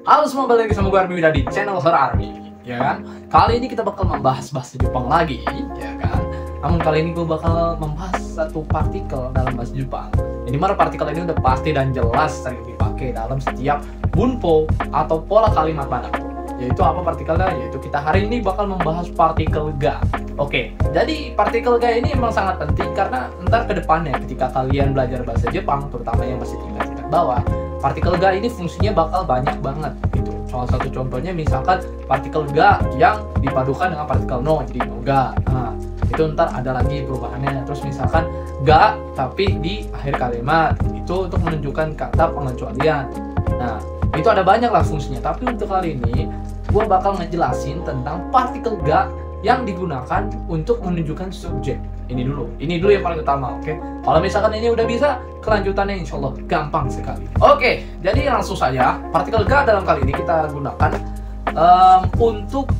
Halo semua, balik lagi sama gue Army di channel Her Army, ya kan? Kali ini kita bakal membahas bahasa Jepang lagi, ya kan? Namun kali ini gue bakal membahas satu partikel dalam bahasa Jepang. Yang dimana partikel ini udah pasti dan jelas sering dipakai dalam setiap bunpo atau pola kalimat manapun. Yaitu apa partikelnya? Yaitu kita hari ini bakal membahas partikel ga. Oke, jadi partikel ga ini memang sangat penting karena ntar ke depannya ketika kalian belajar bahasa Jepang, terutama yang masih tingkat bawah, partikel ga ini fungsinya bakal banyak banget gitu. Salah satu contohnya misalkan partikel ga yang dipadukan dengan partikel no, jadi no ga. Nah, itu ntar ada lagi perubahannya. Terus misalkan ga tapi di akhir kalimat, itu untuk menunjukkan kata pengecualian. Nah, itu ada banyak lah fungsinya. Tapi untuk kali ini gue bakal ngejelasin tentang partikel ga yang digunakan untuk menunjukkan subjek. Ini dulu yang paling utama, oke? Kalau misalkan ini udah bisa, kelanjutannya insya Allah gampang sekali. Oke, jadi langsung saja, partikel ga dalam kali ini kita gunakan untuk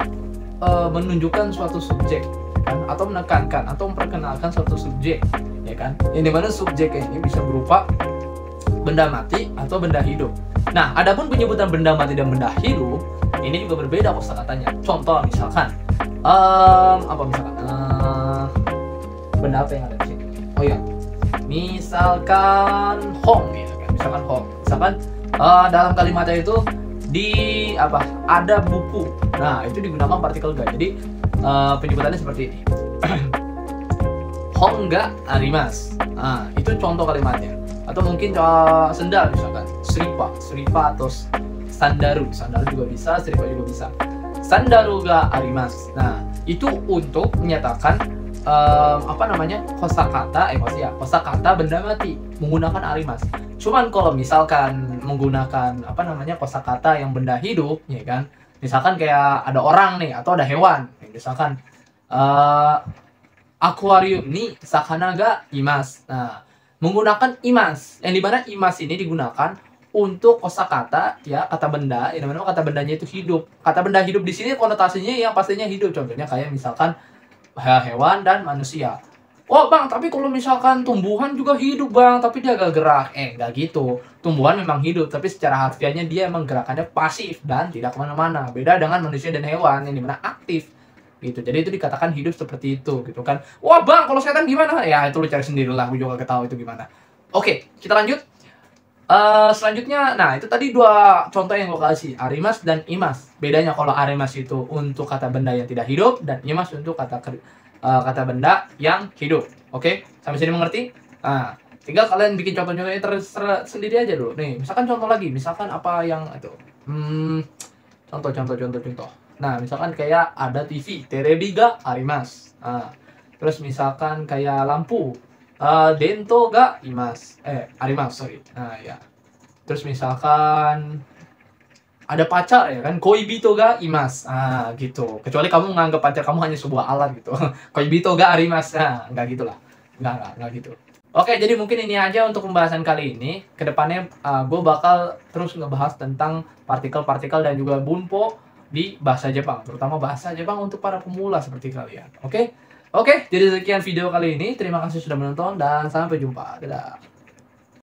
menunjukkan suatu subjek, kan? Atau menekankan atau memperkenalkan suatu subjek, ya kan? Yang dimana subjeknya ini bisa berupa benda mati atau benda hidup. Nah, adapun penyebutan benda mati dan benda hidup ini juga berbeda kosakatanya. Contoh misalkan, benda apa yang ada di sini? Oh iya, misalkan hong, gitu kan? Misalkan dalam kalimatnya itu ada buku. Nah, itu digunakan partikel ga. Jadi penyebutannya seperti ini. Hong ga arimasu. Nah, itu contoh kalimatnya. Atau mungkin sendal misalkan, sripa atau sandaru juga bisa, sripa juga bisa. Sandaru ga arimasu. Nah, itu untuk menyatakan kosakata benda mati menggunakan arimasu. Cuman kalau misalkan menggunakan kosakata yang benda hidup, ya kan? Misalkan kayak ada orang nih atau ada hewan. Misalkan akuarium nih sakana ga imasu. Nah, menggunakan imas, yang dimana imas ini digunakan untuk kosakata, ya, kata benda, yang dimana kata bendanya itu hidup. Kata benda hidup di sini konotasinya yang pastinya hidup. Contohnya kayak misalkan hewan dan manusia. Oh bang, tapi kalau misalkan tumbuhan juga hidup bang, tapi dia gak gerak. Nggak gitu. Tumbuhan memang hidup, tapi secara harfiahnya dia emang gerakannya pasif dan tidak kemana-mana. Beda dengan manusia dan hewan yang dimana aktif. Gitu. Jadi itu dikatakan hidup seperti itu, gitu kan. Wah bang, kalau setan gimana? Ya itu lu cari sendiri lah, gue juga gak tahu itu gimana. Oke, kita lanjut. Selanjutnya, nah itu tadi dua contoh yang gue kasih, arimas dan imas. Bedanya kalau arimas itu untuk kata benda yang tidak hidup dan imas untuk kata benda yang hidup. Oke, sampai sini mengerti? Nah, tinggal kalian bikin contoh-contohnya sendiri aja dulu. Nih, misalkan contoh lagi, misalkan apa yang itu? Contoh. Nah, misalkan kayak ada TV, terebi ga arimasu. Nah, terus misalkan kayak lampu, dento ga arimasu, sorry. Nah, ya. Terus misalkan ada pacar, ya kan, koibito ga imasu. Ah, gitu. Kecuali kamu menganggap pacar kamu hanya sebuah alat gitu. Koibito ga arimasu. Nah, enggak gitulah. Enggak gitu. Oke, jadi mungkin ini aja untuk pembahasan kali ini. Kedepannya gue bakal terus ngebahas tentang partikel-partikel dan juga bunpo di bahasa Jepang, terutama bahasa Jepang untuk para pemula seperti kalian. Oke, jadi sekian video kali ini. Terima kasih sudah menonton dan sampai jumpa. Dadah.